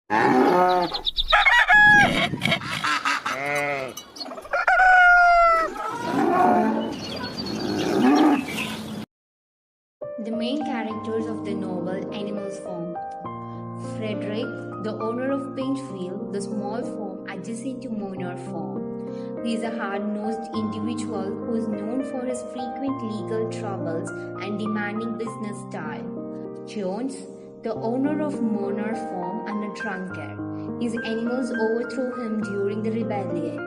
The main characters of the novel Animals Farm. Frederick, the owner of Pinchfield, the small farm adjacent to Monor Farm. He is a hard-nosed individual who is known for his frequent legal troubles and demanding business style. Jones, the owner of Monor Farm and a drunkard. His animals overthrow him during the rebellion.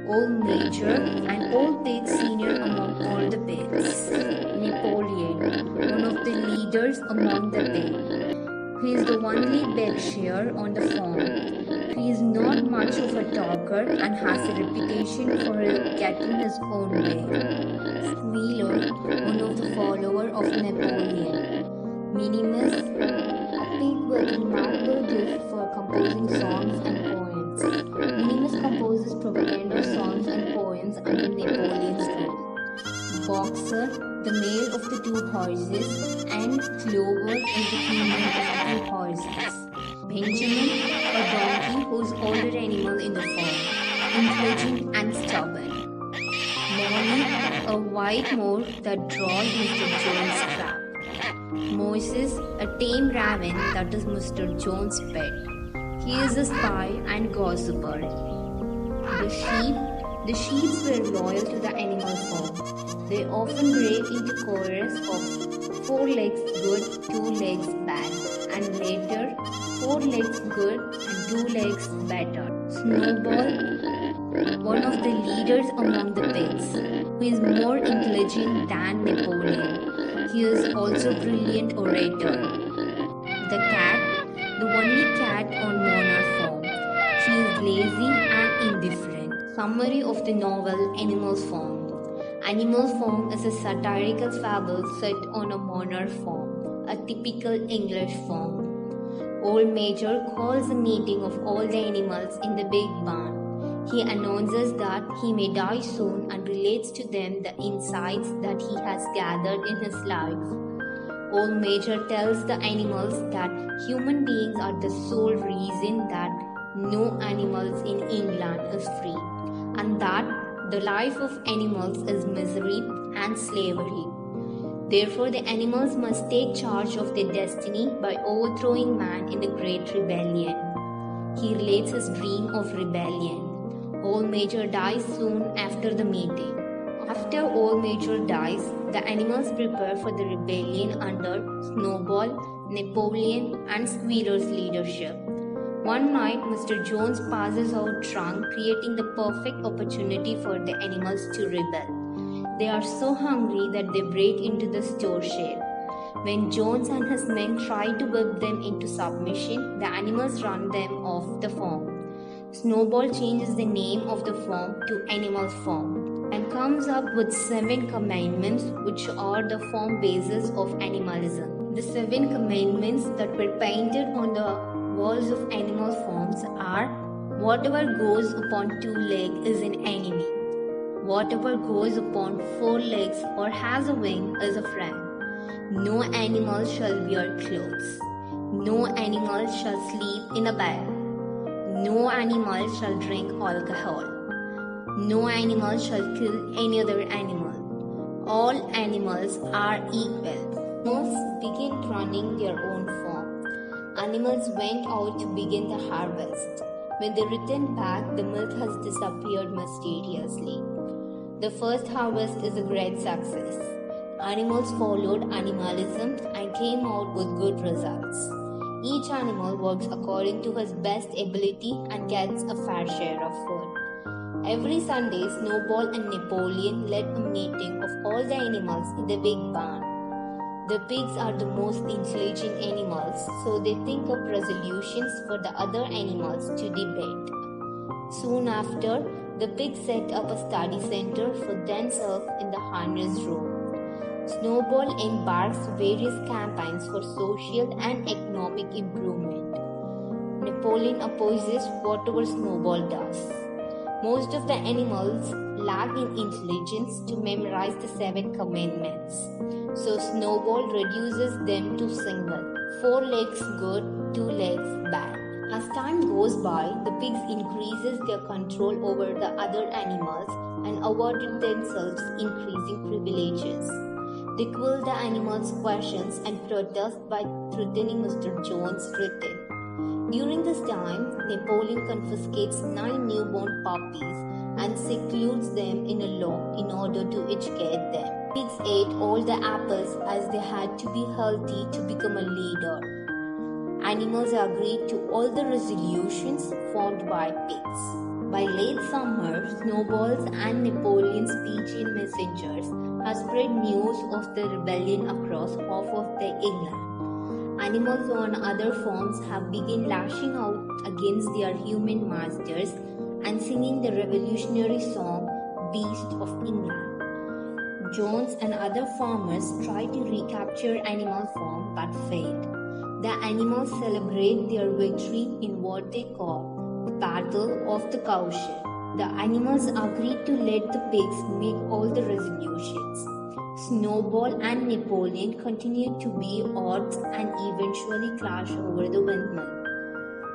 Old Major and Old Pig Senior among all the pigs. Napoleon, one of the leaders among the pigs. He is the only Berkshire on the farm. He is not much of a talker and has a reputation for getting his own way. Squealer, one of the followers of Napoleon. Minimus, a pig with a remarkable gift for composing songs and poems. Minimus composes propaganda songs and poems under Napoleon's rule. Boxer, the male of the two horses, and Clover is the female of the two horses. Benjamin, a donkey whose older animal in the farm, intelligent and stubborn. Molly, a white mare that draws Mr. Jones' trap. Moses, a tame raven that is Mr. Jones' pet. He is a spy and gossiper. The sheep were loyal to the animal farm. They often break into chorus of 4 legs good, 2 legs bad, and later 4 legs good and 2 legs better. Snowball, one of the leaders among the pigs, who is more intelligent than Napoleon. He is also a brilliant orator. The cat, the only cat on Monarch farm. She is lazy and indifferent. Summary of the novel Animals Farm. Animals Farm is a satirical fable set on a Monarch farm, a typical English farm. Old Major calls a meeting of all the animals in the big barn. He announces that he may die soon and relates to them the insights that he has gathered in his life. Old Major tells the animals that human beings are the sole reason that no animals in England is free, and that the life of animals is misery and slavery. Therefore, the animals must take charge of their destiny by overthrowing man in the Great Rebellion. He relates his dream of rebellion. Old Major dies soon after the meeting. After Old Major dies, the animals prepare for the rebellion under Snowball, Napoleon, and Squealer's leadership. One night, Mr. Jones passes out drunk, creating the perfect opportunity for the animals to rebel. They are so hungry that they break into the store shed. When Jones and his men try to whip them into submission, the animals run them off the farm. Snowball changes the name of the farm to Animal Farm and comes up with 7 commandments, which are the firm basis of animalism. The 7 commandments that were painted on the walls of animal farms are: whatever goes upon 2 legs is an enemy. Whatever goes upon 4 legs or has a wing is a friend. No animal shall wear clothes. No animal shall sleep in a bed. No animal shall drink alcohol. No animal shall kill any other animal. All animals are equal. Animals began running their own farm. Animals went out to begin the harvest. When they returned back, the milk has disappeared mysteriously. The first harvest is a great success. Animals followed animalism and came out with good results. Each animal works according to his best ability and gets a fair share of food. Every Sunday, Snowball and Napoleon led a meeting of all the animals in the big barn. The pigs are the most intelligent animals, so they think of resolutions for the other animals to debate. Soon after, the pigs set up a study center for themselves in the harness room. Snowball embarks various campaigns for social and economic improvement. Napoleon opposes whatever Snowball does. Most of the animals lack in intelligence to memorize the 7 commandments, so Snowball reduces them to single: 4 legs good, 2 legs bad. As time goes by, the pigs increases their control over the other animals and awarded themselves increasing privileges. They quell the animals' questions and protest by threatening Mr. Jones' written. During this time, Napoleon confiscates 9 newborn puppies and secludes them in a loft in order to educate them. Pigs ate all the apples as they had to be healthy to become a leader. Animals agreed to all the resolutions formed by pigs. By late summer, Snowball's and Napoleon's pigeon messengers have spread news of the rebellion across half of the England. Animals on other farms have begun lashing out against their human masters and singing the revolutionary song Beast of England. Jones and other farmers try to recapture Animal Farm but failed. The animals celebrate their victory in what they call the Battle of the Cowshed. The animals agreed to let the pigs make all the resolutions. Snowball and Napoleon continued to be odds and eventually clash over the windmill.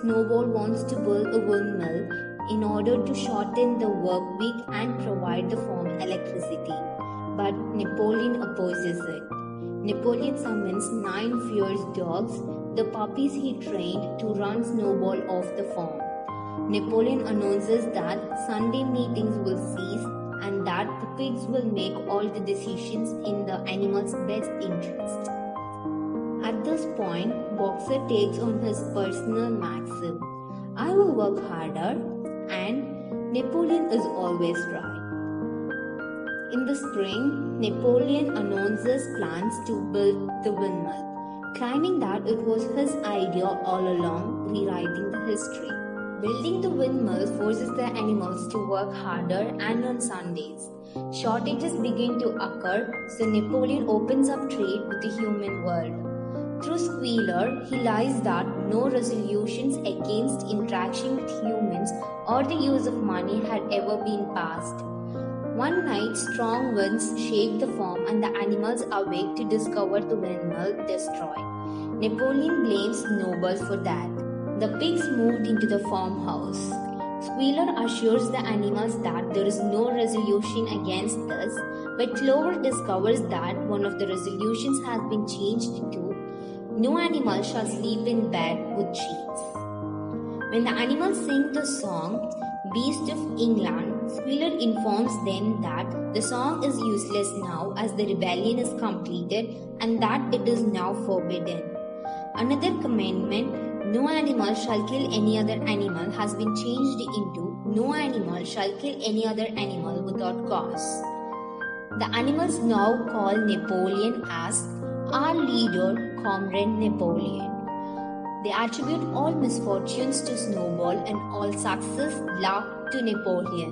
Snowball wants to build a windmill in order to shorten the work week and provide the farm electricity, but Napoleon opposes it. Napoleon summons 9 fierce dogs, the puppies he trained, to run Snowball off the farm. Napoleon announces that Sunday meetings will cease and that the pigs will make all the decisions in the animals' best interest. At this point, Boxer takes on his personal maxim, "I will work harder," and Napoleon is always right. In the spring, Napoleon announces plans to build the windmill, claiming that it was his idea all along, rewriting the history. Building the windmill forces the animals to work harder and on Sundays. Shortages begin to occur, so Napoleon opens up trade with the human world. Through Squealer, he lies that no resolutions against interaction with humans or the use of money had ever been passed. One night, strong winds shake the farm and the animals awake to discover the windmill destroyed. Napoleon blames Snowball for that. The pigs moved into the farmhouse. Squealer assures the animals that there is no resolution against this, but Clover discovers that one of the resolutions has been changed to "No animal shall sleep in bed with sheets." When the animals sing the song Beast of England, Squealer informs them that the song is useless now as the rebellion is completed and that it is now forbidden. Another commandment, "No animal shall kill any other animal," has been changed into "No animal shall kill any other animal without cause." The animals now call Napoleon as "our leader, Comrade Napoleon." They attribute all misfortunes to Snowball and all success, luck to Napoleon.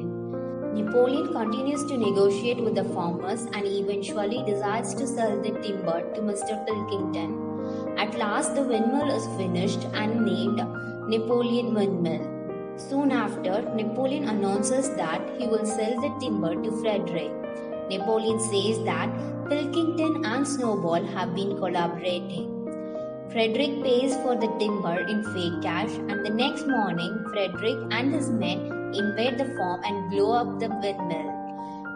Napoleon continues to negotiate with the farmers and eventually decides to sell the timber to Mr. Pilkington. At last, the windmill is finished and named Napoleon Windmill. Soon after, Napoleon announces that he will sell the timber to Frederick. Napoleon says that Pilkington and Snowball have been collaborating. Frederick pays for the timber in fake cash, and the next morning, Frederick and his men invade the farm and blow up the windmill.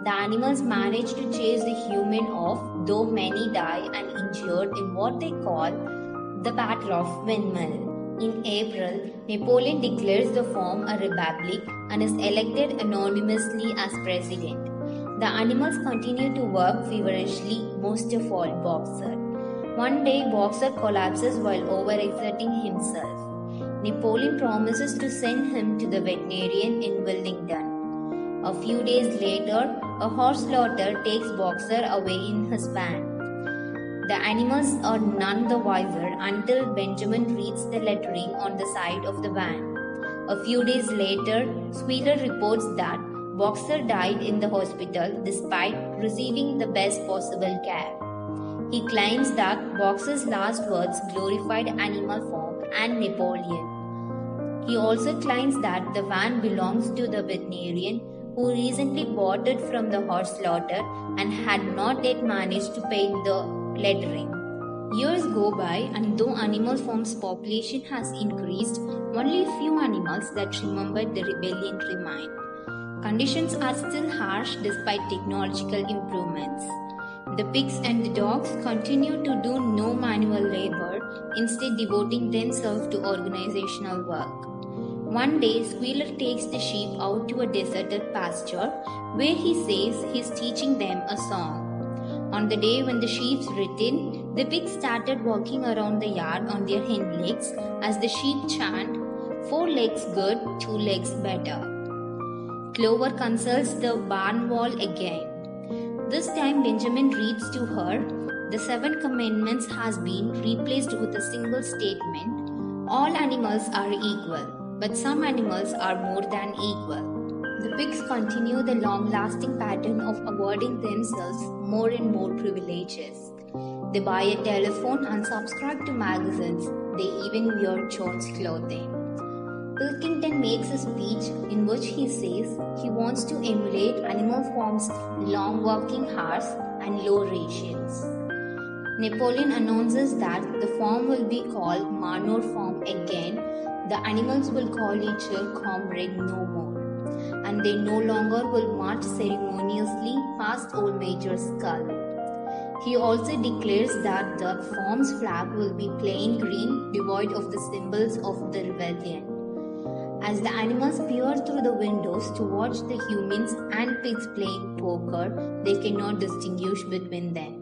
The animals manage to chase the human off, though many die and injured in what they call the Battle of Windmill. In April, Napoleon declares the farm a republic and is elected anonymously as president. The animals continue to work feverishly, most of all Boxer. One day, Boxer collapses while overexerting himself. Napoleon promises to send him to the veterinarian in Wellington. A few days later, a horse slaughter takes Boxer away in his van. The animals are none the wiser until Benjamin reads the lettering on the side of the van. A few days later, Squealer reports that Boxer died in the hospital despite receiving the best possible care. He claims that Boxer's last words glorified Animal Farm and Napoleon. He also claims that the van belongs to the veterinarian who recently bought it from the horse slaughter and had not yet managed to paint the lettering. Years go by, and though animal form's population has increased, only a few animals that remembered the rebellion remain. Conditions are still harsh despite technological improvements. The pigs and the dogs continue to do no manual labor, instead devoting themselves to organizational work. One day, Squealer takes the sheep out to a deserted pasture where he says he's teaching them a song. On the day when the sheep return, the pigs started walking around the yard on their hind legs as the sheep chant, "4 legs good, 2 legs better." Clover consults the barn wall again. This time Benjamin reads to her, "The 7 commandments has been replaced with a single statement, all animals are equal, but some animals are more than equal." The pigs continue the long-lasting pattern of awarding themselves more and more privileges. They buy a telephone and subscribe to magazines. They even wear George's clothing. Pilkington makes a speech in which he says he wants to emulate animal form's long working hours and low rations. Napoleon announces that the form will be called manure form again. The animals will call each other comrade no more, and they no longer will march ceremoniously past old Major's skull. He also declares that the form's flag will be plain green, devoid of the symbols of the rebellion. As the animals peer through the windows to watch the humans and pigs playing poker, they cannot distinguish between them.